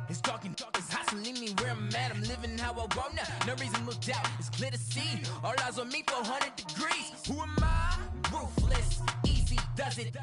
It's talking, it's hustling me where I'm at. I'm living how I want now. No reason to doubt. It's clear to see. All eyes on me, 400 degrees. Who am I? Ruthless. Easy does it.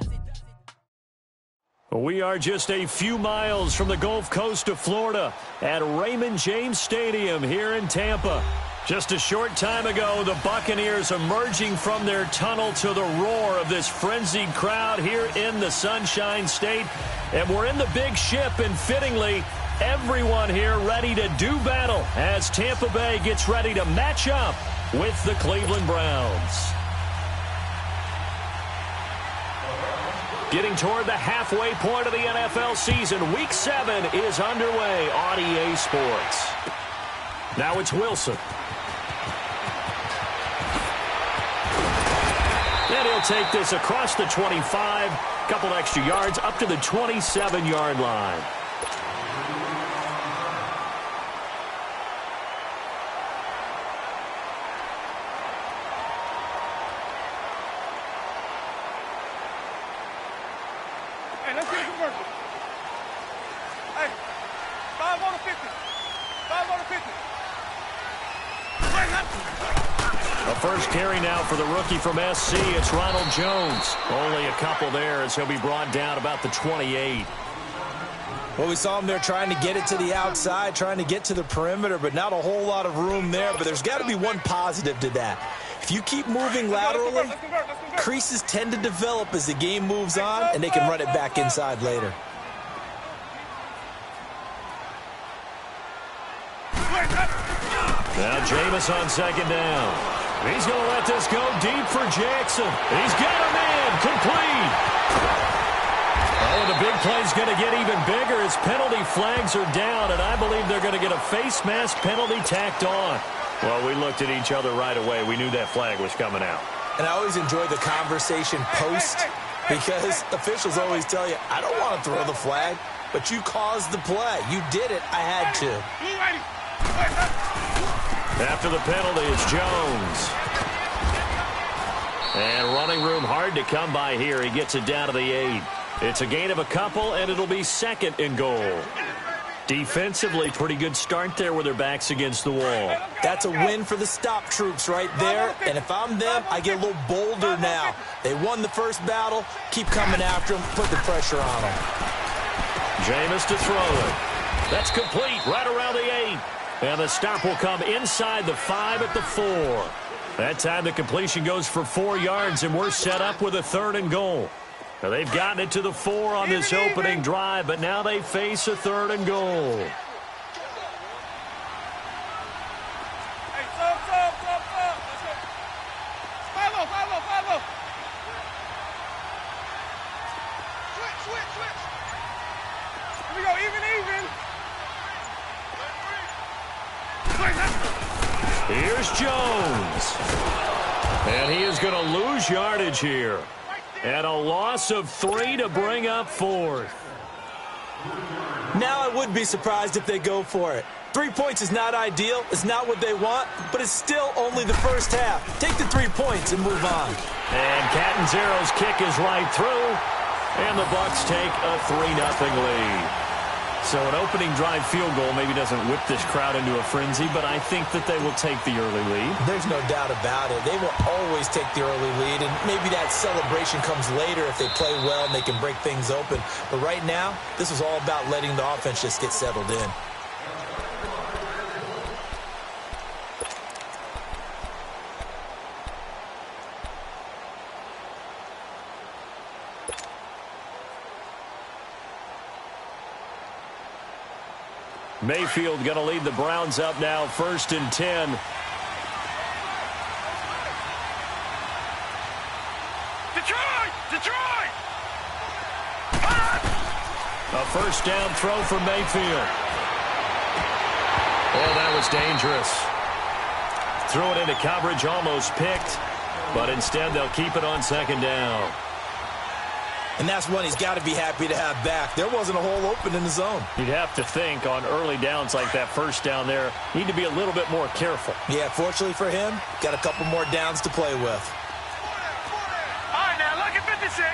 We are just a few miles from the Gulf Coast of Florida at Raymond James Stadium here in Tampa. Just a short time ago, the Buccaneers emerging from their tunnel to the roar of this frenzied crowd here in the Sunshine State. And we're in the big ship, and fittingly, everyone here ready to do battle as Tampa Bay gets ready to match up with the Cleveland Browns. Getting toward the halfway point of the NFL season, Week 7 is underway on EA Sports. Now it's Wilson. And he'll take this across the 25, couple extra yards, up to the 27-yard line. Hey, let's get a commercial. Hey, 5 on the 50. 5 on the 50. A first carry now for the rookie from SC. It's Ronald Jones. Only a couple there as he'll be brought down about the 28. Well, we saw him there trying to get it to the outside, trying to get to the perimeter, but not a whole lot of room there. But there's got to be one positive to that. If you keep moving laterally, creases tend to develop as the game moves on, and they can run it back inside later. Now Jameis on second down. He's going to let this go deep for Jackson. He's got him in. Complete. Oh, and the big play's going to get even bigger as penalty flags are down, and I believe they're going to get a face mask penalty tacked on. Well, we looked at each other right away. We knew that flag was coming out. And I always enjoy the conversation post because officials always tell you, I don't want to throw the flag, but you caused the play. You did it. I had to. After the penalty, it's Jones. And running room hard to come by here. He gets it down to the 8. It's a gain of a couple, and it'll be second and goal. Defensively, pretty good start there with their backs against the wall. That's a win for the stop troops right there. And if I'm them, I get a little bolder now. They won the first battle. Keep coming after them. Put the pressure on them. Jameis to throw it. That's complete right around the 8. And the stop will come inside the 5 at the 4. That time the completion goes for 4 yards, and we're set up with a third and goal. Now they've gotten it to the 4 on this opening drive, but now they face a third and goal. Hey, stop. Let's go. Follow. Switch. Here we go, even. Here's Jones. And he is going to lose yardage here. And a loss of 3 to bring up 4th. Now I would be surprised if they go for it. 3 points is not ideal. It's not what they want, but it's still only the first half. Take the 3 points and move on. And Catanzaro's kick is right through. And the Bucs take a 3-0 lead. So an opening drive field goal maybe doesn't whip this crowd into a frenzy, but I think that they will take the early lead. There's no doubt about it. They will always take the early lead, and maybe that celebration comes later if they play well and they can break things open. But right now, this is all about letting the offense just get settled in. Mayfield going to lead the Browns up now, 1st and 10. Detroit! A first down throw for Mayfield. Oh, that was dangerous. Threw it into coverage, almost picked, but instead they'll keep it on second down. And that's one he's got to be happy to have back. There wasn't a hole open in the zone. You'd have to think on early downs like that first down there, need to be a little bit more careful. Yeah, fortunately for him, got a couple more downs to play with. All right, now, lucky 56.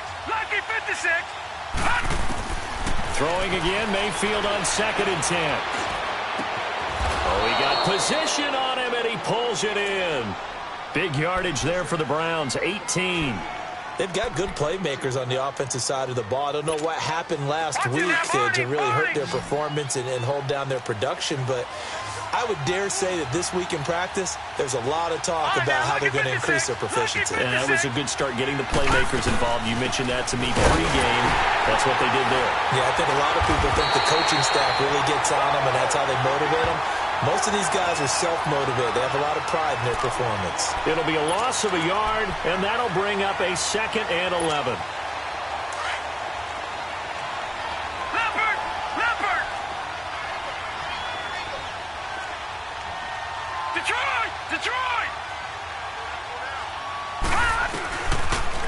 Throwing again, Mayfield on 2nd and 10. Oh, he got position on him, and he pulls it in. Big yardage there for the Browns, 18. They've got good playmakers on the offensive side of the ball. I don't know what happened last week to really hurt their performance and hold down their production, but I would dare say that this week in practice, there's a lot of talk about how they're going to increase their proficiency. And that was a good start getting the playmakers involved. You mentioned that to me pregame. That's what they did there. Yeah, I think a lot of people think the coaching staff really gets on them, and that's how they motivate them. Most of these guys are self-motivated. They have a lot of pride in their performance. It'll be a loss of a yard, and that'll bring up a 2nd and 11.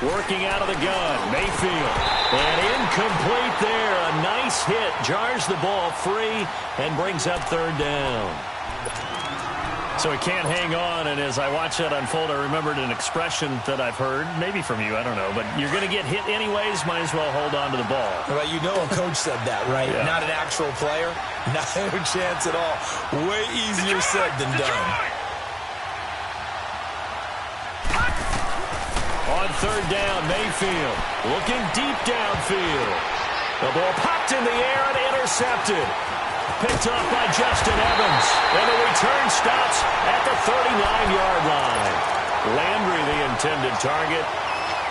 Working out of the gun, Mayfield. And incomplete there. A nice hit. Jars the ball free and brings up 3rd down. So he can't hang on, and as I watch that unfold, I remembered an expression that I've heard, maybe from you, I don't know, but you're going to get hit anyways, might as well hold on to the ball. Well, you know a coach said that, right? Yeah. Not an actual player. Not a chance at all. Way easier said than done. On 3rd down, Mayfield looking deep downfield. The ball popped in the air and intercepted. Picked off by Justin Evans. And the return stops at the 39-yard line. Landry, the intended target.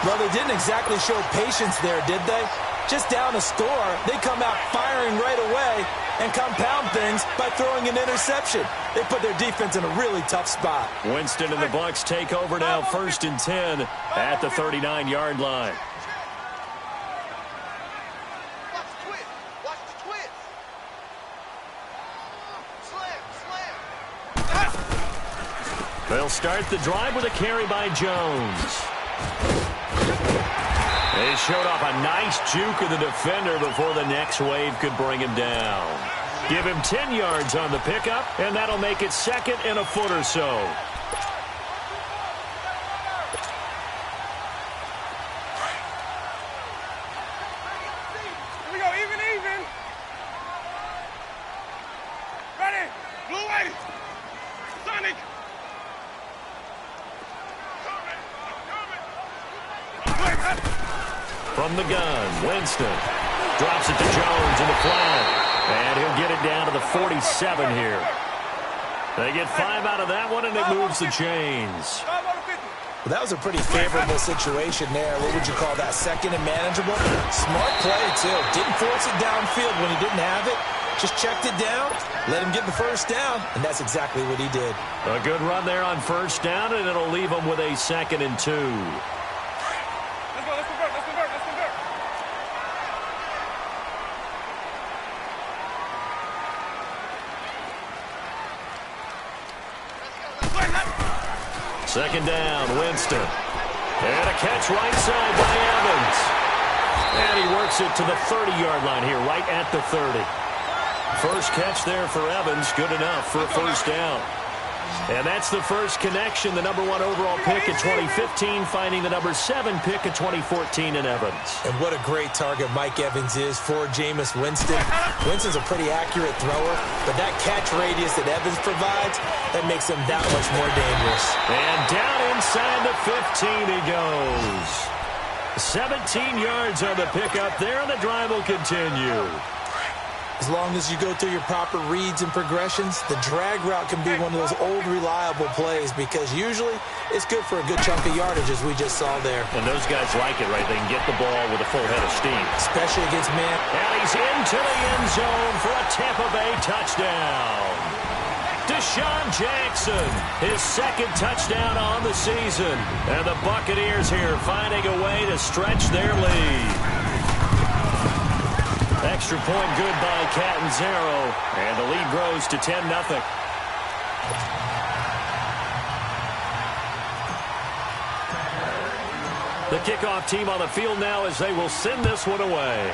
Well, they didn't exactly show patience there, did they? Just down a score, they come out firing right away and compound things by throwing an interception. They put their defense in a really tough spot. Winston and the Bucs take over now, 1st and 10 at the 39-yard line. They'll start the drive with a carry by Jones. They showed off a nice juke of the defender before the next wave could bring him down. Give him 10 yards on the pickup, and that'll make it 2nd and a foot or so. Here we go, even. Ready, blue way, Sonic. From the gun, Winston drops it to Jones in the flat. And he'll get it down to the 47 here. They get 5 out of that one, and it moves the chains. Well, that was a pretty favorable situation there. What would you call that? 2nd and manageable? Smart play, too. Didn't force it downfield when he didn't have it. Just checked it down, let him get the 1st down, and that's exactly what he did. A good run there on 1st down, and it'll leave him with a 2nd and 2. Let's convert. Second down, Winston. And a catch right side by Evans. And he works it to the 30-yard line here, right at the 30. First catch there for Evans, good enough for a 1st down. And that's the first connection, the number 1 overall pick in 2015, finding the number 7 pick in 2014 in Evans. And what a great target Mike Evans is for Jameis Winston. Winston's a pretty accurate thrower, but that catch radius that Evans provides, that makes him that much more dangerous. And down inside the 15 he goes. 17 yards on the pickup there, and the drive will continue. As long as you go through your proper reads and progressions, the drag route can be one of those old reliable plays because usually it's good for a good chunk of yardage as we just saw there. And those guys like it, right? They can get the ball with a full head of steam. Especially against man. And he's into the end zone for a Tampa Bay touchdown. Deshaun Jackson, his 2nd touchdown on the season. And the Buccaneers here finding a way to stretch their lead. Extra point good by Catanzaro, and the lead grows to 10-0. The kickoff team on the field now as they will send this one away.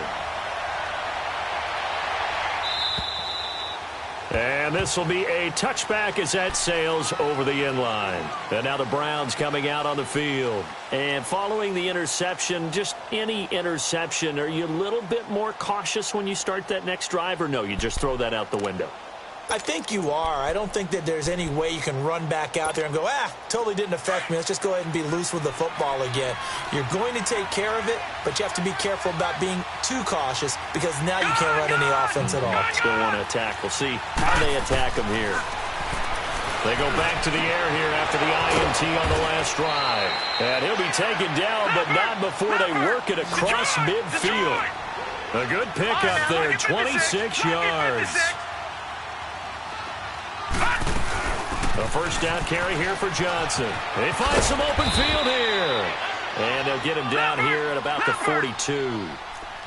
And And this will be a touchback as that sails over the inline. And now the Browns coming out on the field. And following the interception, just any interception, are you a little bit more cautious when you start that next drive, or no, you just throw that out the window? I think you are. I don't think that there's any way you can run back out there and go, totally didn't affect me. Let's just go ahead and be loose with the football again. You're going to take care of it, but you have to be careful about being too cautious because now you can't run any offense at all. Still want to attack. We'll see how they attack them here. They go back to the air here after the INT on the last drive. And he'll be taken down, but not before they work it across midfield. A good pickup there, 26 yards. A first down carry here for Johnson. They find some open field here. And they'll get him down here at about the 42.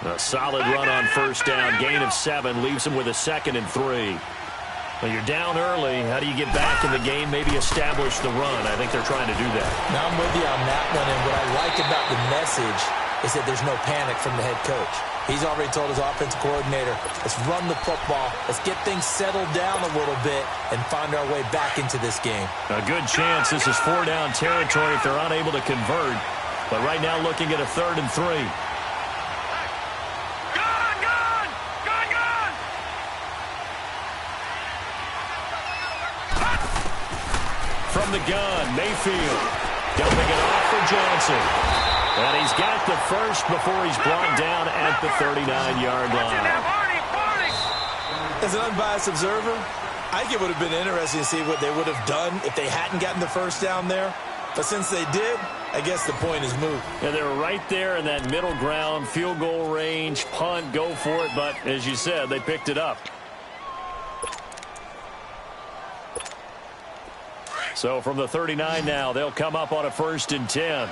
A solid run on first down. Gain of 7 leaves him with a 2nd and 3. Well, you're down early. How do you get back in the game? Maybe establish the run. I think they're trying to do that. Now I'm with you on that one. And what I like about the message is that there's no panic from the head coach. He's already told his offensive coordinator, let's run the football, let's get things settled down a little bit and find our way back into this game. A good chance this is 4-down territory if they're unable to convert. But right now looking at a 3rd and 3. From the gun, Mayfield dumping it off for Johnson. And he's got the first before he's brought down at the 39-yard line. As an unbiased observer, I think it would have been interesting to see what they would have done if they hadn't gotten the first down there. But since they did, I guess the point is moot. Yeah, they were right there in that middle ground, field goal range, punt, go for it. But as you said, they picked it up. So from the 39 now, they'll come up on a 1st and 10.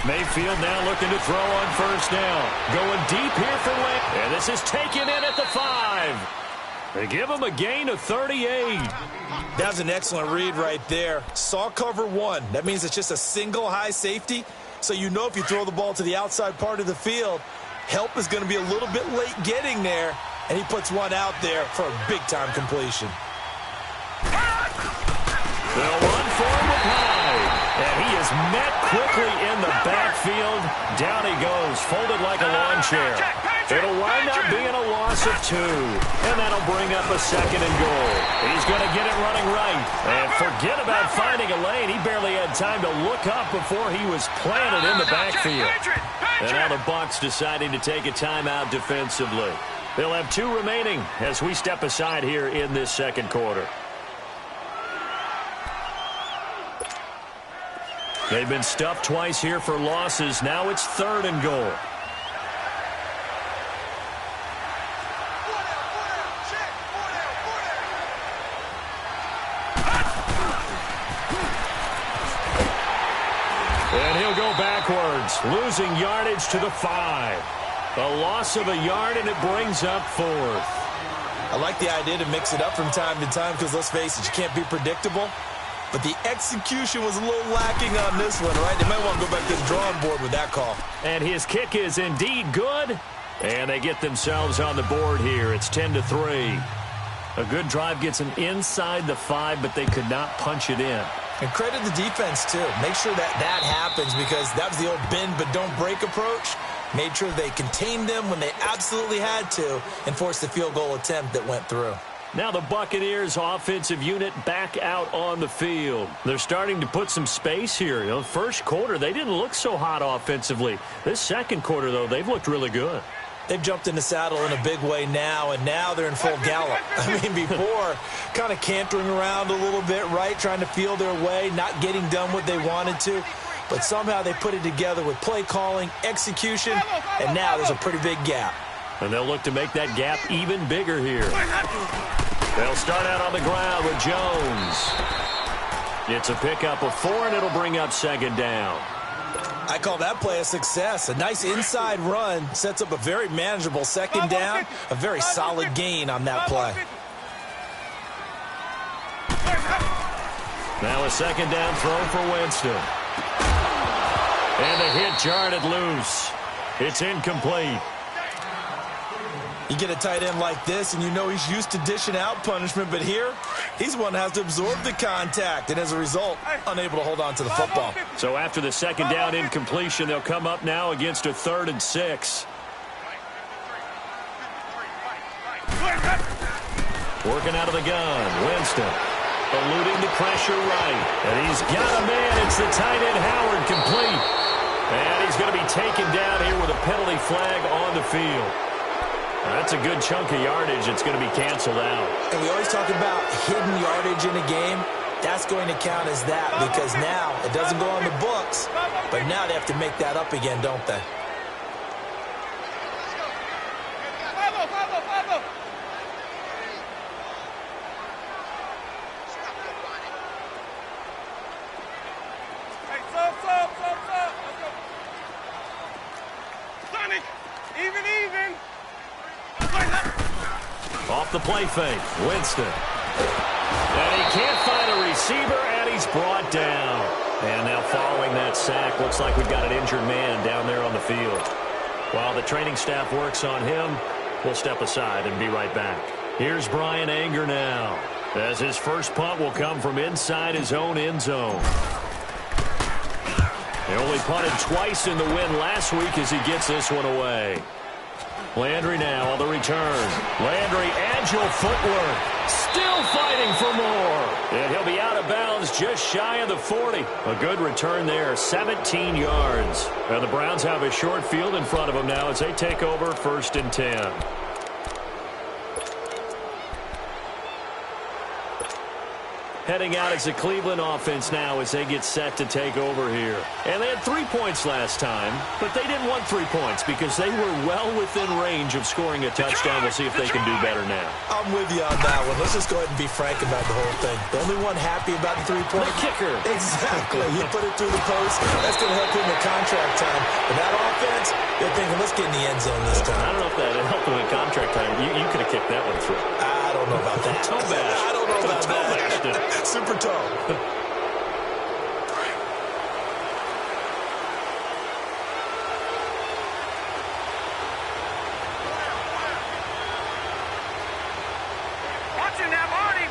Mayfield now looking to throw on first down. Going deep here for Lane. And this is taken in at the 5. They give him a gain of 38. That was an excellent read right there. Saw cover 1. That means it's just a single high safety. So you know if you throw the ball to the outside part of the field, help is going to be a little bit late getting there. And he puts one out there for a big-time completion. They'll run for him with Hyde. And he is met quickly in the backfield. Down he goes, folded like a lawn chair. It'll wind up being a loss of 2. And that'll bring up a 2nd and goal. He's going to get it running right. And forget about finding a lane. He barely had time to look up before he was planted in the backfield. And now the Bucs deciding to take a timeout defensively. They'll have 2 remaining as we step aside here in this 2nd quarter. They've been stuffed twice here for losses. Now it's 3rd and goal. And he'll go backwards, losing yardage to the 5. A loss of a yard, and it brings up 4th. I like the idea to mix it up from time to time because, let's face it, you can't be predictable. But the execution was a little lacking on this one, right? They might want to go back to the drawing board with that call. And his kick is indeed good. And they get themselves on the board here. It's 10-3. A good drive gets them inside the 5, but they could not punch it in. And credit the defense, too. Make sure that happens because that was the old bend but don't break approach. Made sure they contained them when they absolutely had to and forced the field goal attempt that went through. Now the Buccaneers offensive unit back out on the field. They're starting to put some space here. You know, first quarter, they didn't look so hot offensively. This 2nd quarter, though, they've looked really good. They've jumped in the saddle in a big way now, and now they're in full gallop. I mean, before, kind of cantering around a little bit, right, trying to feel their way, not getting done what they wanted to. But somehow they put it together with play calling, execution, and now there's a pretty big gap. And they'll look to make that gap even bigger here. They'll start out on the ground with Jones. It's a pickup of 4, and it'll bring up 2nd down. I call that play a success. A nice inside run sets up a very manageable 2nd down. A very solid gain on that play. Now a 2nd down throw for Winston. And the hit jarred it loose. It's incomplete. You get a tight end like this, and you know he's used to dishing out punishment, but here, he's one that has to absorb the contact, and as a result, unable to hold on to the football. So after the second down incompletion, they'll come up now against a 3rd and 6. Working out of the gun, Winston. Eluding the pressure right. And he's got a man. It's the tight end, Howard, complete. And he's going to be taken down here with a penalty flag on the field. That's a good chunk of yardage. It's going to be canceled out. And we always talk about hidden yardage in a game. That's going to count as that because now it doesn't go on the books, but now they have to make that up again, don't they? Off the play fake, Winston. And he can't find a receiver, and he's brought down. And now following that sack, looks like we've got an injured man down there on the field. While the training staff works on him, we'll step aside and be right back. Here's Brian Anger now, as his first punt will come from inside his own end zone. He only punted twice in the win last week as he gets this one away. Landry now on the return. Landry, agile footwork. Still fighting for more. And he'll be out of bounds just shy of the 40. A good return there, 17 yards. And the Browns have a short field in front of them now as they take over 1st and 10. Heading out as the Cleveland offense now as they get set to take over here. And they had 3 points last time, but they didn't want 3 points because they were well within range of scoring a touchdown. We'll see if they can do better now. I'm with you on that one. Let's just go ahead and be frank about the whole thing. The only one happy about the 3-point. The kicker. Exactly. He put it through the post. That's going to help him in contract time. But that offense, they're thinking, let's get in the end zone this time. I don't know if that helped him in contract time. You could have kicked that one through. I don't know about that. Toe bash. I don't know about that. Super toe. Watching that, Barney!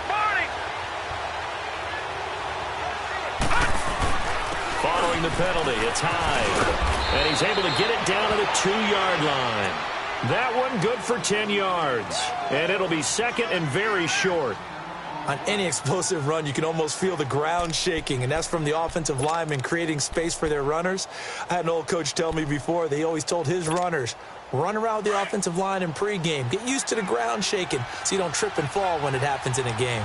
Following the penalty, it's Hyde. And he's able to get it down to the 2-yard line. That one good for 10 yards. And it'll be 2nd and very short. On any explosive run, you can almost feel the ground shaking, and that's from the offensive linemen creating space for their runners. I had an old coach tell me before, they always told his runners, run around the offensive line in pregame. Get used to the ground shaking so you don't trip and fall when it happens in a game.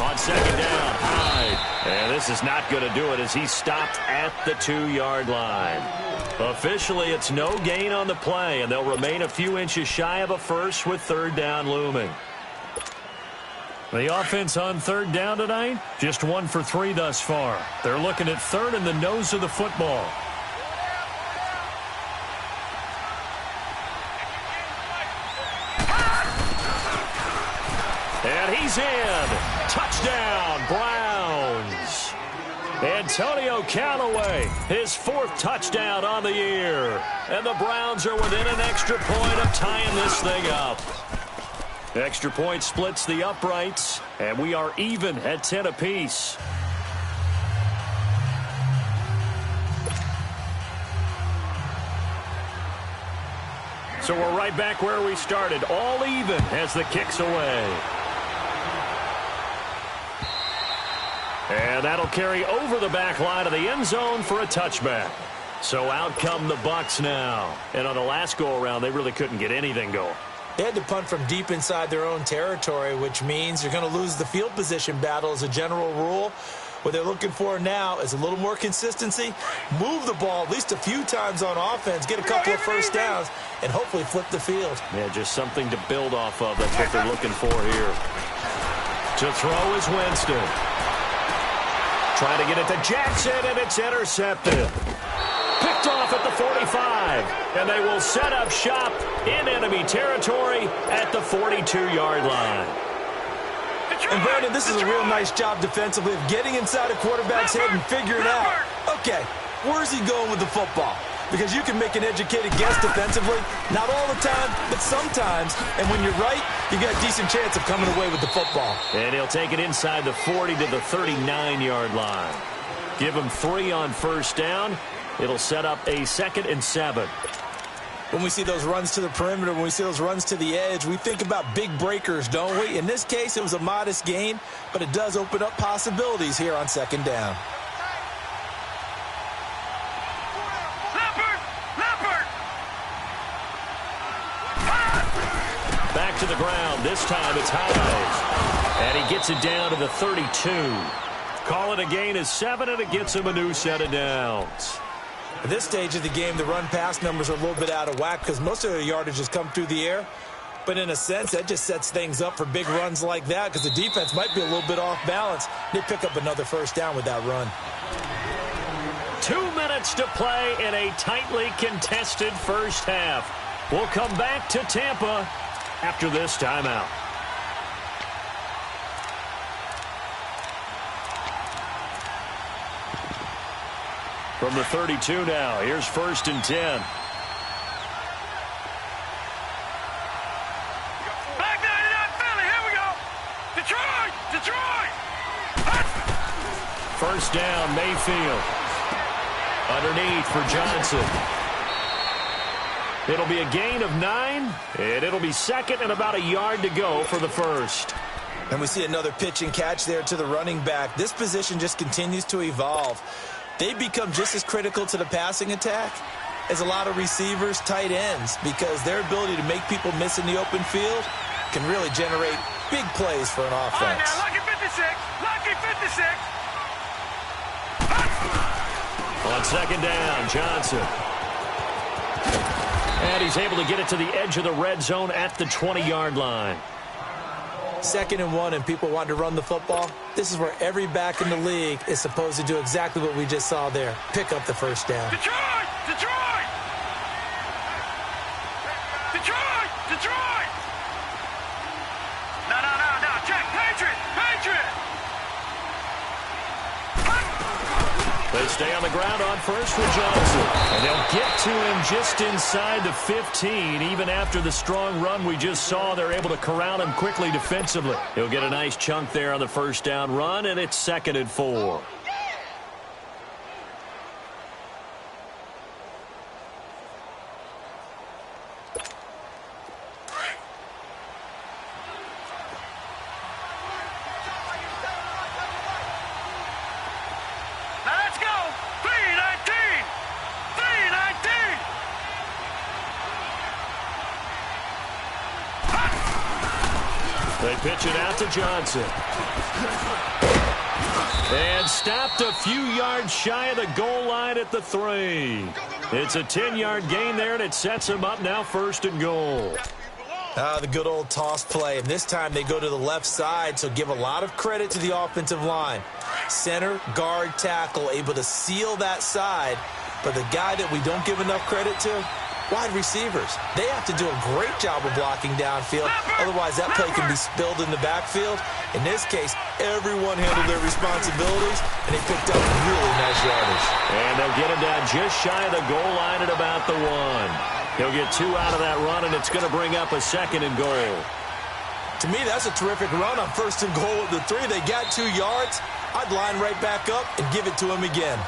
On 2nd down, Hyde. And this is not going to do it as he stopped at the 2-yard line. Officially, it's no gain on the play, and they'll remain a few inches shy of a first with 3rd down looming. The offense on 3rd down tonight, just 1 for 3 thus far. They're looking at 3rd in the nose of the football. And he's in. Touchdown, Browns. Antonio Callaway, his 4th touchdown on the year. And the Browns are within an extra point of tying this thing up. Extra point splits the uprights, and we are even at 10 apiece. So we're right back where we started, all even as the kick's away. And that'll carry over the back line of the end zone for a touchback. So out come the Bucs now. And on the last go-around, they really couldn't get anything going. They had to punt from deep inside their own territory, which means you're going to lose the field position battle as a general rule. What they're looking for now is a little more consistency, move the ball at least a few times on offense, get a couple of first downs, and hopefully flip the field. Yeah, just something to build off of. That's what they're looking for here. To throw is Winston. Trying to get it to Jackson, and it's intercepted. Picked off at the 40. 45, and they will set up shop in enemy territory at the 42-yard line. And Brandon, this is a real nice job defensively of getting inside a quarterback's head and figuring out, okay, where's he going with the football? Because you can make an educated guess defensively, not all the time, but sometimes. And when you're right, you got a decent chance of coming away with the football. And he'll take it inside the 40 to the 39-yard line. Give him 3 on first down. It'll set up a 2nd and 7. When we see those runs to the perimeter, when we see those runs to the edge, we think about big breakers, don't we? In this case, it was a modest gain, but it does open up possibilities here on 2nd down. Back to the ground. This time it's Hines. And he gets it down to the 32. Call it a gain of 7, and it gets him a new set of downs. At this stage of the game, the run-pass numbers are a little bit out of whack because most of the yardage has come through the air. But in a sense, that just sets things up for big runs like that because the defense might be a little bit off balance. They pick up another first down with that run. 2 minutes to play in a tightly contested first half. We'll come back to Tampa after this timeout. From the 32 now, here's 1st and 10. Back 99 Philly, here we go. Detroit! First down, Mayfield. Underneath for Johnson. It'll be a gain of 9, and it'll be 2nd and about a yard to go for the first. And we see another pitch and catch there to the running back. This position just continues to evolve. They become just as critical to the passing attack as a lot of receivers, tight ends, because their ability to make people miss in the open field can really generate big plays for an offense. All right, now, lucky 56. On 2nd down, Johnson. And he's able to get it to the edge of the red zone at the 20-yard line. 2nd and 1, and people want to run the football. This is where every back in the league is supposed to do exactly what we just saw there. Pick up the first down. Detroit! No, check, Patriot! They stay on the ground on first with Johnson. And they'll get to him just inside the 15. Even after the strong run we just saw, they're able to corral him quickly defensively. He'll get a nice chunk there on the first down run, and it's 2nd and 4. They pitch it out to Johnson. And stopped a few yards shy of the goal line at the 3. It's a 10-yard gain there, and it sets him up now 1st and goal. The good old toss play. And this time they go to the left side, so give a lot of credit to the offensive line. Center, guard, tackle, able to seal that side. But the guy that we don't give enough credit to, wide receivers. They have to do a great job of blocking downfield. Otherwise, that play can be spilled in the backfield. In this case, everyone handled their responsibilities, and they picked up really nice yardage. And they'll get him down just shy of the goal line at about the 1. He'll get 2 out of that run, and it's going to bring up a 2nd and goal. To me, that's a terrific run on 1st and goal at the 3. They got 2 yards. I'd line right back up and give it to him again.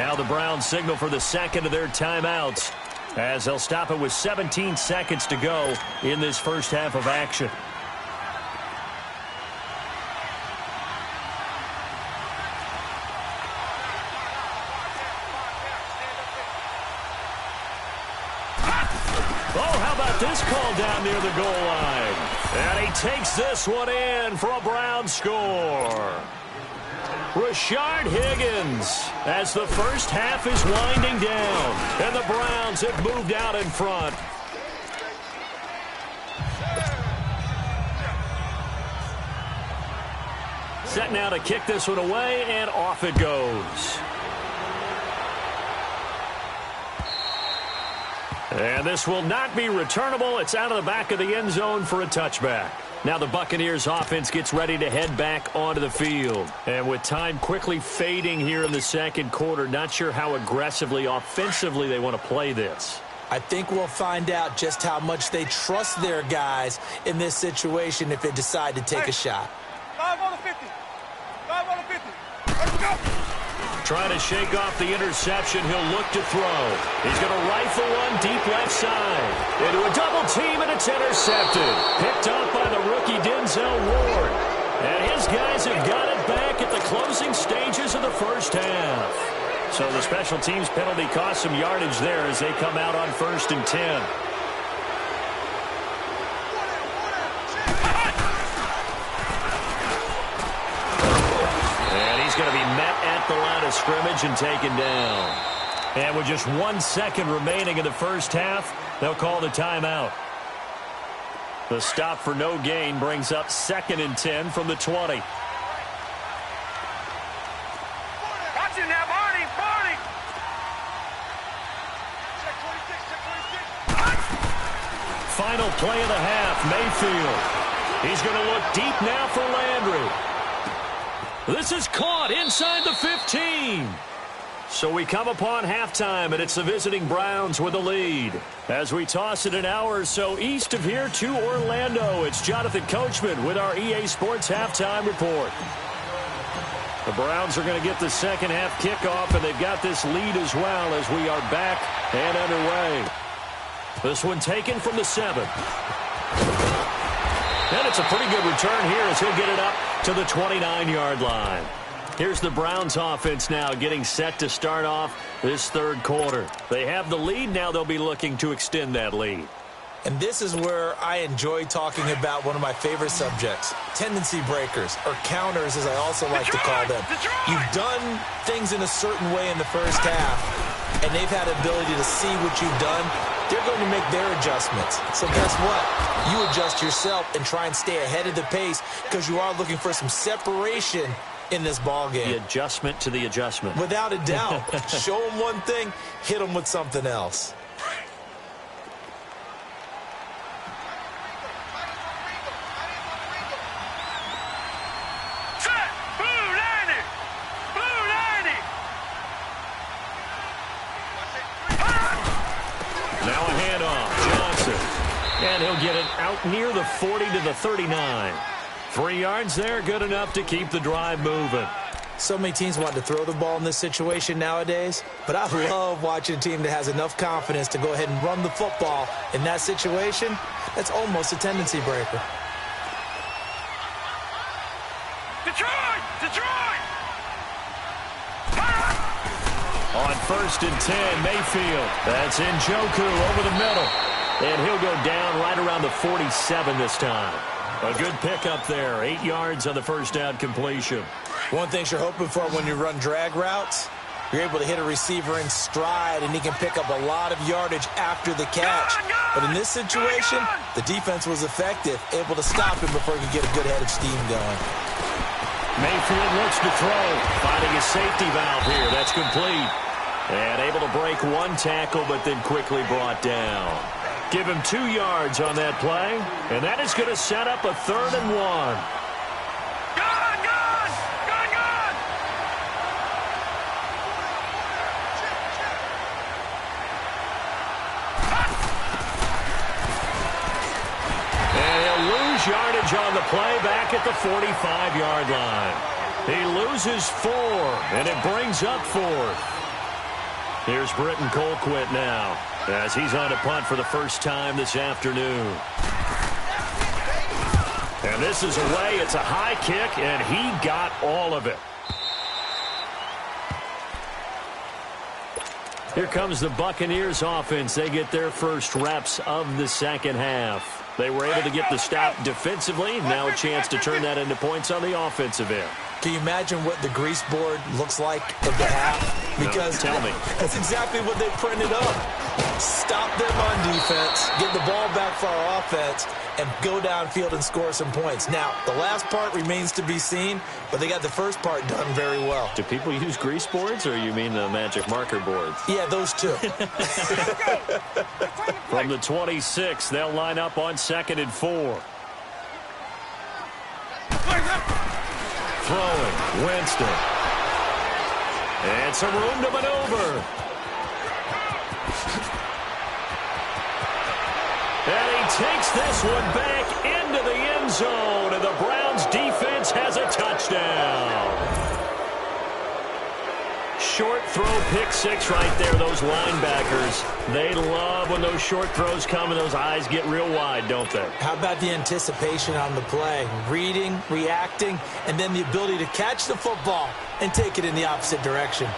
Now the Browns signal for the 2nd of their timeouts, as they'll stop it with 17 seconds to go in this first half of action. Oh, how about this call down near the goal line? And he takes this one in for a Brown score. Rashard Higgins, as the first half is winding down, and the Browns have moved out in front. Set now to kick this one away, and off it goes. And this will not be returnable. It's out of the back of the end zone for a touchback. Now the Buccaneers offense gets ready to head back onto the field. And with time quickly fading here in the second quarter, not sure how aggressively, offensively they want to play this. I think we'll find out just how much they trust their guys in this situation if they decide to take a shot. 5 on the 50. 5 on the 50. Let's go. Trying to shake off the interception. He'll look to throw. He's going to rifle one deep left side. Into a double team, and it's intercepted. Picked up by the rookie Denzel Ward. And his guys have got it back at the closing stages of the first half. So the special teams penalty cost some yardage there as they come out on 1st and 10. Going to be met at the line of scrimmage and taken down. And with just 1 second remaining in the first half, they'll call the timeout. The stop for no gain brings up 2nd and 10 from the 20. Watch it now, Barney. Barney. Check 26, check 26. Final play of the half, Mayfield. He's going to look deep now for Landry. This is caught inside the 15. So we come upon halftime, and it's the visiting Browns with the lead. As we toss it an hour or so east of here to Orlando, it's Jonathan Coachman with our EA Sports Halftime Report. The Browns are going to get the second half kickoff, and they've got this lead as well as we are back and underway. This one taken from the 7. And it's a pretty good return here as he'll get it up to the 29-yard line. Here's the Browns offense now getting set to start off this third quarter. They have the lead. Now they'll be looking to extend that lead. And this is where I enjoy talking about one of my favorite subjects, tendency breakers, or counters as I also like to call them. You've done things in a certain way in the first half, and they've had the ability to see what you've done. They're going to make their adjustments. So guess what? You adjust yourself and try and stay ahead of the pace because you are looking for some separation in this ball game. The adjustment to the adjustment. Without a doubt. Show them one thing, hit them with something else. Now a handoff. Johnson. And he'll get it out near the 40 to the 39. 3 yards there, good enough to keep the drive moving. So many teams want to throw the ball in this situation nowadays, but I love watching a team that has enough confidence to go ahead and run the football. In that situation, that's almost a tendency breaker. Detroit! Detroit! On 1st and 10, Mayfield. That's Njoku over the middle. And he'll go down right around the 47 this time. A good pickup there. 8 yards on the first down completion. One thing you're hoping for when you run drag routes, you're able to hit a receiver in stride, and he can pick up a lot of yardage after the catch. But in this situation, the defense was effective, able to stop him before he could get a good head of steam going. Mayfield looks to throw, finding a safety valve here. That's complete. And able to break one tackle, but then quickly brought down. Give him 2 yards on that play, and that is going to set up a 3rd and 1. And he'll lose yardage on the play back at the 45-yard line. He loses 4, and it brings up 4th. Here's Britton Colquitt now as he's on a punt for the first time this afternoon. And this is away. It's a high kick, and he got all of it. Here comes the Buccaneers offense. They get their first reps of the second half. They were able to get the stop defensively. Now a chance to turn that into points on the offensive end. Can you imagine what the grease board looks like at the half? Because no, tell me. That's exactly what they printed up. Stop them on defense, get the ball back for our offense, and go downfield and score some points. Now, the last part remains to be seen, but they got the first part done very well. Do people use grease boards, or you mean the magic marker boards? Yeah, those two. From the 26, they'll line up on 2nd and 4. Throwing, Winston. And some room to maneuver. And he takes this one back into the end zone, and the Browns defense has a touchdown. Short throw, pick six right there, those linebackers. They love when those short throws come and those eyes get real wide, don't they? How about the anticipation on the play? Reading, reacting, and then the ability to catch the football and take it in the opposite direction.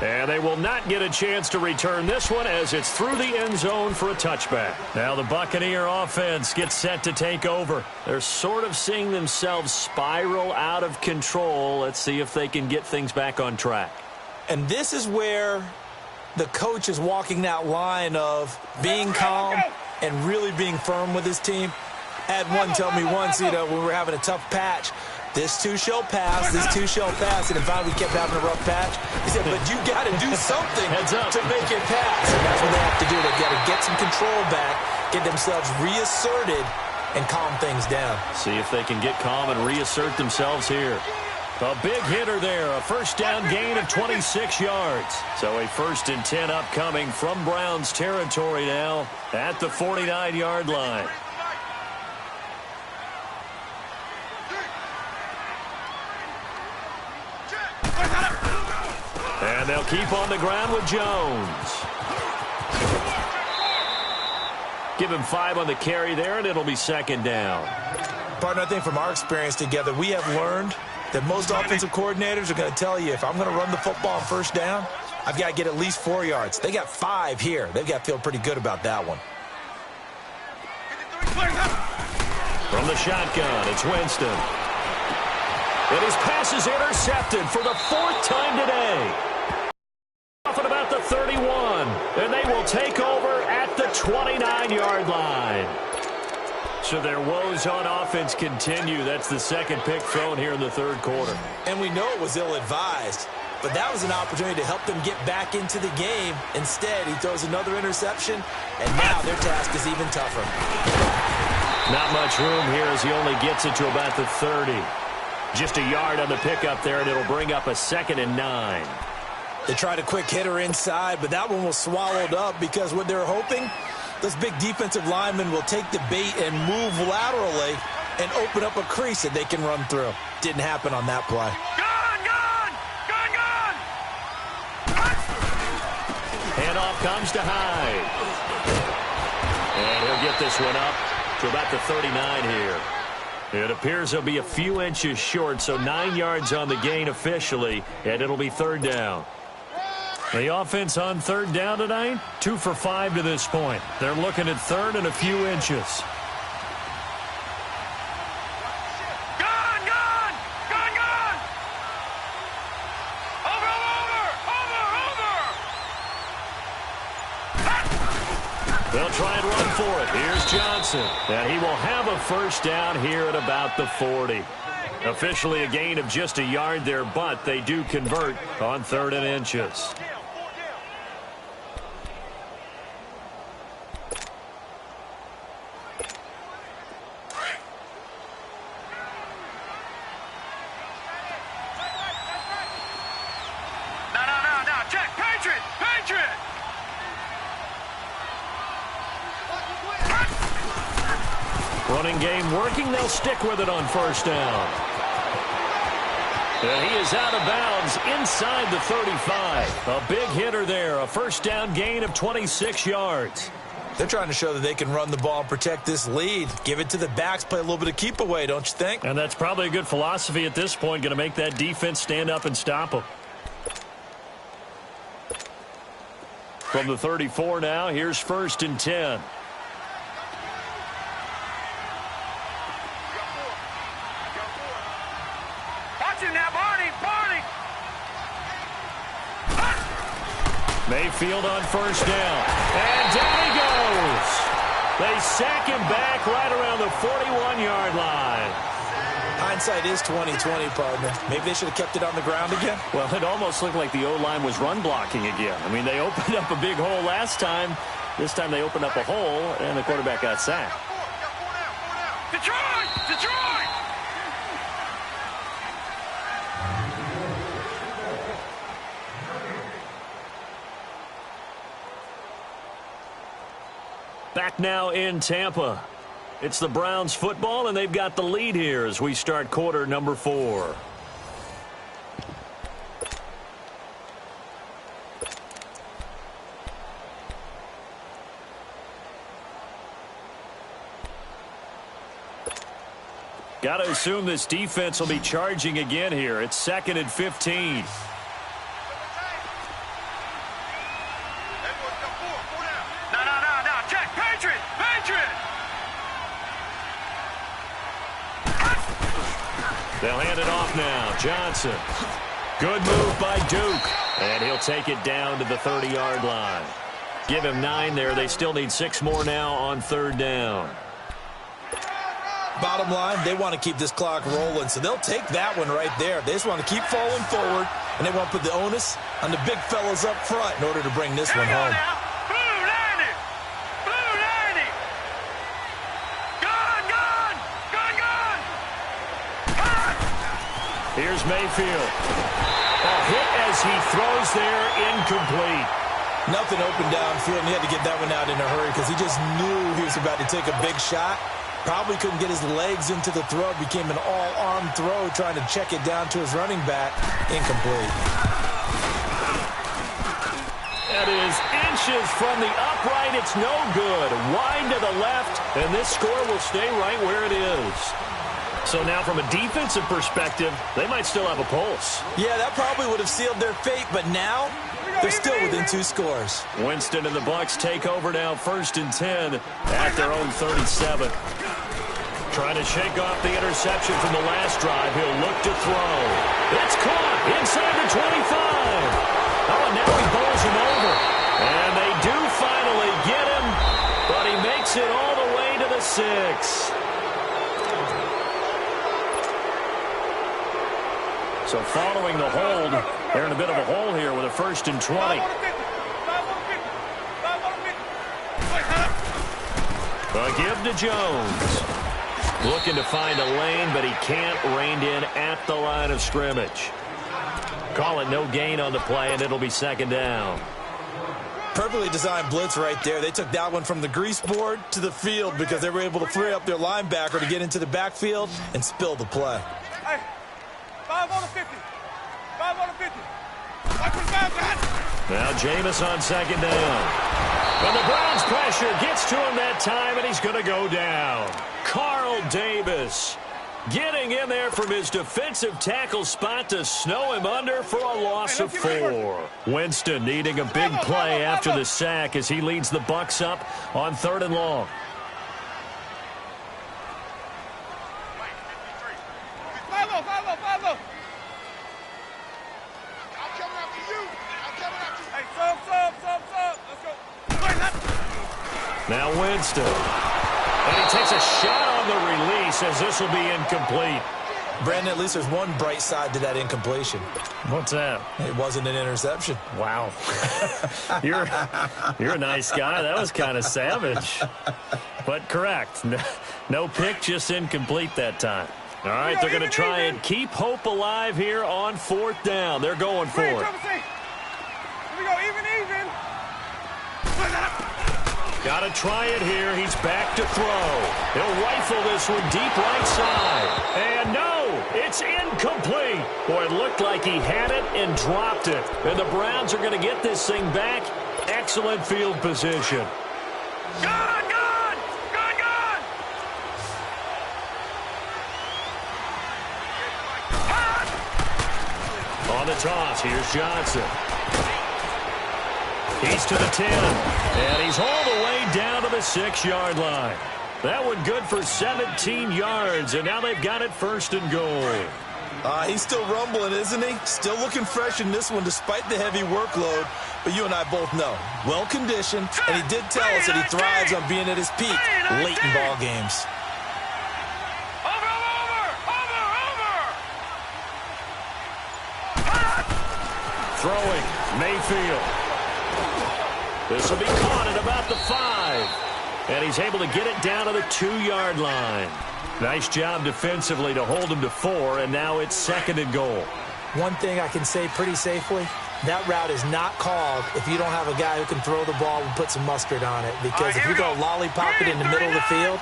And they will not get a chance to return this one as it's through the end zone for a touchback. Now the Buccaneer offense gets set to take over. They're sort of seeing themselves spiral out of control. Let's see if they can get things back on track. And this is where the coach is walking that line of being calm and really being firm with his team. I had one tell me once, when we were having a tough patch, this too shall pass, this too shall pass. And if we kept having a rough patch, he said, but you got to do something to make it pass. And that's what they have to do. They've got to get some control back, get themselves reasserted, and calm things down. See if they can get calm and reassert themselves here. A big hitter there, a first down gain of 26 yards. So a 1st and 10 upcoming from Browns territory now at the 49-yard line. And they'll keep on the ground with Jones. Give him 5 on the carry there, and it'll be 2nd down. Partner, I think from our experience together, we have learned that most offensive coordinators are going to tell you, if I'm going to run the football on 1st down, I've got to get at least 4 yards. They got 5 here. They've got to feel pretty good about that one. From the shotgun, it's Winston. And his pass is intercepted for the 4th time today. Off at about the 31, and they will take over at the 29-yard line. So their woes on offense continue. That's the 2nd pick thrown here in the 3rd quarter. And we know it was ill-advised, but that was an opportunity to help them get back into the game. Instead, he throws another interception, and now their task is even tougher. Not much room here as he only gets it to about the 30. Just a yard on the pickup there, and it'll bring up a 2nd and 9. They tried a quick hitter inside, but that one was swallowed up because what they're hoping, those big defensive linemen will take the bait and move laterally and open up a crease that they can run through. Didn't happen on that play. Handoff comes to Hyde. And he'll get this one up to about the 39 here. It appears he'll be a few inches short, so 9 yards on the gain officially, and it'll be 3rd down. The offense on 3rd down tonight, 2 for 5 to this point. They're looking at 3rd and a few inches. They'll try and run for it. Here's Johnson. And he will have a 1st down here at about the 40. Officially a gain of just a yard there, but they do convert on 3rd and inches. No. Check. Patriot. Running game working. They'll stick with it on 1st down. And he is out of bounds inside the 35. A big hitter there. A 1st down gain of 26 yards. They're trying to show that they can run the ball and protect this lead. Give it to the backs, play a little bit of keep away, don't you think? And that's probably a good philosophy at this point. Going to make that defense stand up and stop them. From the 34 now, here's 1st and 10. Watch him now, Barney. Mayfield on first down. And down he goes. They sack him back right around the 41-yard line. Hindsight is 20/20, partner. Maybe they should have kept it on the ground again. Well, it almost looked like the O-line was run blocking again. I mean, they opened up a big hole last time. This time they opened up a hole, and the quarterback got sacked. Detroit! Detroit! Back now in Tampa. It's the Browns football, and they've got the lead here as we start quarter number 4. Got to assume this defense will be charging again here. It's 2nd and 15. They'll hand it off now. Johnson. Good move by Duke. And he'll take it down to the 30-yard line. Give him 9 there. They still need 6 more now on 3rd down. Bottom line, they want to keep this clock rolling, so they'll take that one right there. They just want to keep falling forward, and they want to put the onus on the big fellas up front in order to bring this one home. Here's Mayfield. A hit as he throws there, incomplete. Nothing open downfield, and he had to get that one out in a hurry because he just knew he was about to take a big shot. Probably couldn't get his legs into the throw. Became an all-arm throw, trying to check it down to his running back. Incomplete. That is inches from the upright. It's no good. Wide to the left, and this score will stay right where it is. So now from a defensive perspective, they might still have a pulse. Yeah, that probably would have sealed their fate, but now they're still within 2 scores. Winston and the Bucs take over now, 1st and 10 at their own 37. Trying to shake off the interception from the last drive. He'll look to throw. It's caught inside the 25. Oh, and now he bowls him over. And they do finally get him, but he makes it all the way to the 6. So following the hold, they're in a bit of a hole here with a 1st and 20. A give to Jones. Looking to find a lane, but he can't. Reined in at the line of scrimmage. Call it no gain on the play, and it'll be 2nd down. Perfectly designed blitz right there. They took that one from the grease board to the field because they were able to free up their linebacker to get into the backfield and spill the play. Hey, 5 on the 50. 5 on the 50. Watch his back, guys. Now Jameis on 2nd down. And the Browns pressure gets to him that time, and he's going to go down. Carl Davis getting in there from his defensive tackle spot to snow him under for a loss of 4. Winston needing a big play after the sack as he leads the Bucs up on 3rd and long. Now Winston. And he takes a shot on the release as this will be incomplete. Brandon, at least there's one bright side to that incompletion. What's that? It wasn't an interception. Wow. You're a nice guy. That was kind of savage. But correct. No pick, just incomplete that time. All right, they're going to try and keep hope alive here on 4th down. They're going for it. Here we go, even. Got to try it here. He's back to throw. He'll rifle this one deep right side. And no, it's incomplete. Boy, it looked like he had it and dropped it. And the Browns are going to get this thing back. Excellent field position. Good! On the toss, here's Johnson. He's to the 10, and he's all the way down to the 6-yard line. That one good for 17 yards, and now they've got it 1st and goal. He's still rumbling, isn't he? Still looking fresh in this one despite the heavy workload. But you and I both know, well-conditioned, and he did tell us that he thrives on being at his peak late in ball games. Throwing, Mayfield. This will be caught at about the 5. And he's able to get it down to the 2-yard line. Nice job defensively to hold him to 4, and now it's 2nd and goal. One thing I can say pretty safely, that route is not called if you don't have a guy who can throw the ball and put some mustard on it. Because if you go lollipop it in the middle of the field,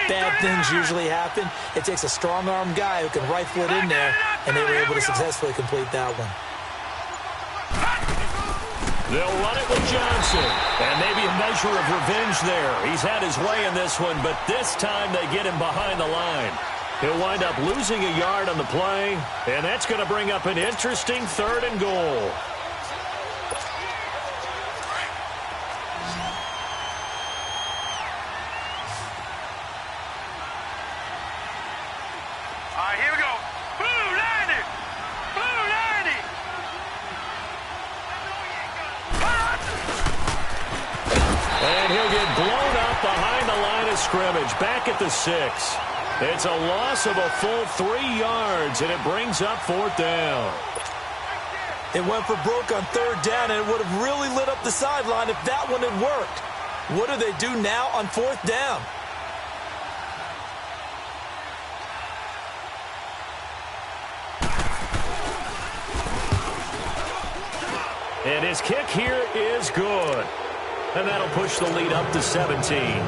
bad things usually happen. It takes a strong-armed guy who can rifle it in there, and they were able to successfully complete that one. They'll run it with Johnson. And maybe a measure of revenge there. He's had his way in this one, but this time they get him behind the line. He'll wind up losing a yard on the play, and that's going to bring up an interesting 3rd and goal. All right, here we go. Blue 90! Blue 90! And he'll get blown up behind the line of scrimmage, back at the 6. It's a loss of a full 3 yards, and it brings up 4th down. It went for broke on 3rd down, and it would have really lit up the sideline if that one had worked. What do they do now on 4th down? And his kick here is good. And that'll push the lead up to 17.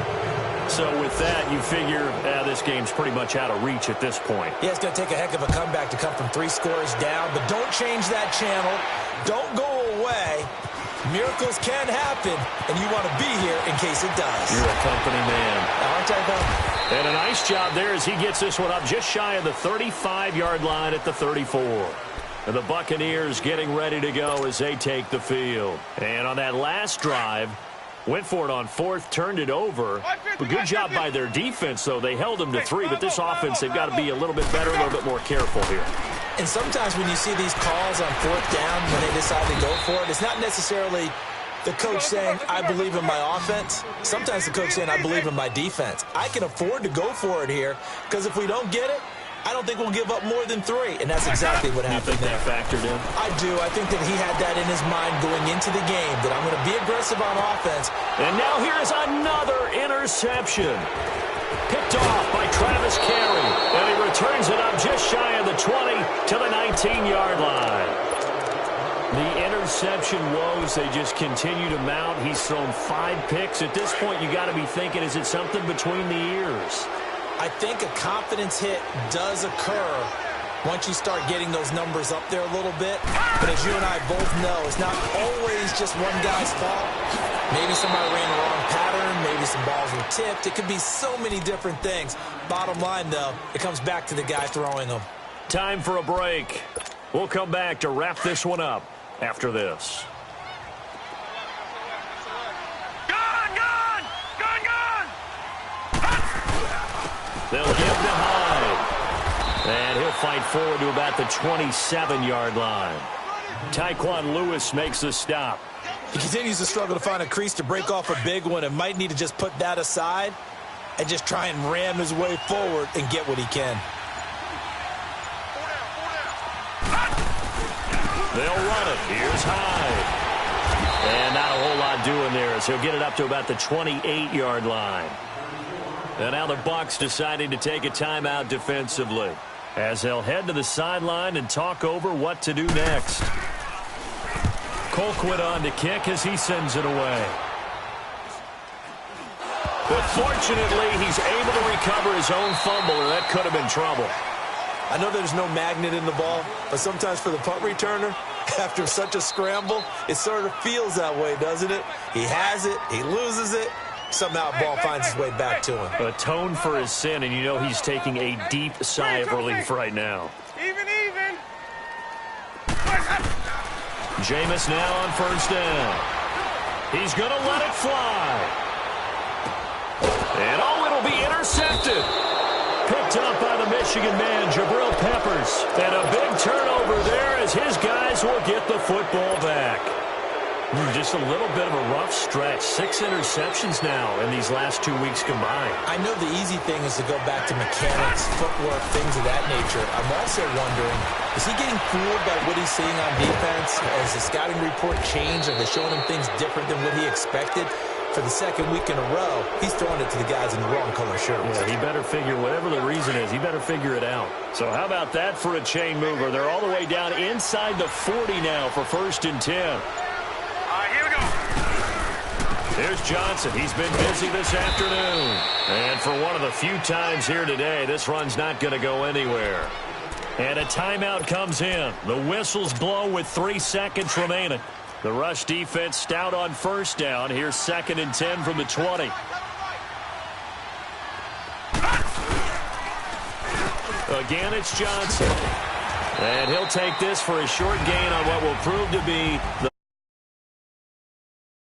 So with that, you figure this game's pretty much out of reach at this point. Yeah, it's going to take a heck of a comeback to come from 3 scores down, but don't change that channel. Don't go away. Miracles can happen, and you want to be here in case it does. You're a company man. Aren't I, though? And a nice job there as he gets this one up just shy of the 35-yard line at the 34. And the Buccaneers getting ready to go as they take the field. And on that last drive, went for it on 4th, turned it over. But good job by their defense, though. They held them to 3, but this offense, they've got to be a little bit better, a little bit more careful here. And sometimes when you see these calls on 4th down, when they decide to go for it, it's not necessarily the coach saying, I believe in my offense. Sometimes the coach saying, I believe in my defense. I can afford to go for it here, because if we don't get it, I don't think we'll give up more than 3, and that's exactly what happened there. You think that factored in? I do. I think that he had that in his mind going into the game, that I'm going to be aggressive on offense. And now here's another interception. Picked off by Travis Carey, and he returns it up just shy of the 20 to the 19-yard line. The interception woes, they just continue to mount. He's thrown 5 picks. At this point, you got to be thinking, is it something between the ears? I think a confidence hit does occur once you start getting those numbers up there a little bit. But as you and I both know, it's not always just one guy's fault. Maybe somebody ran the wrong pattern. Maybe some balls were tipped. It could be so many different things. Bottom line, though, it comes back to the guy throwing them. Time for a break. We'll come back to wrap this one up after this. They'll give to Hyde. And he'll fight forward to about the 27-yard line. Tyquan Lewis makes the stop. He continues to struggle to find a crease to break off a big one and might need to just put that aside and just try and ram his way forward and get what he can. They'll run it. Here's Hyde. And not a whole lot doing there as he'll get it up to about the 28-yard line. And now the Bucs deciding to take a timeout defensively as they'll head to the sideline and talk over what to do next. Colquitt on to kick as he sends it away. But fortunately, he's able to recover his own fumble, or that could have been trouble. I know there's no magnet in the ball, but sometimes for the punt returner, after such a scramble, it sort of feels that way, doesn't it? He has it, he loses it. Somehow the ball finds its way back to him. Atone for his sin, and you know he's taking a deep sigh of relief right now. Even. Jameis now on 1st down. He's going to let it fly. And it'll be intercepted. Picked up by the Michigan man, Jabril Peppers. And a big turnover there as his guys will get the football back. Just a little bit of a rough stretch. 6 interceptions now in these last 2 weeks combined. I know the easy thing is to go back to mechanics, footwork, things of that nature. I'm also wondering, is he getting fooled by what he's seeing on defense? Has the scouting report changed? Are they showing him things different than what he expected? For the second week in a row, he's throwing it to the guys in the wrong color shirts. Yeah, he better figure, whatever the reason is, he better figure it out. So how about that for a chain mover? They're all the way down inside the 40 now for 1st and 10. All right, here we go. Here's Johnson. He's been busy this afternoon. And for one of the few times here today, this run's not going to go anywhere. And a timeout comes in. The whistles blow with 3 seconds remaining. The rush defense stout on 1st down. Here's 2nd and 10 from the 20. Again, it's Johnson. And he'll take this for a short gain on what will prove to be the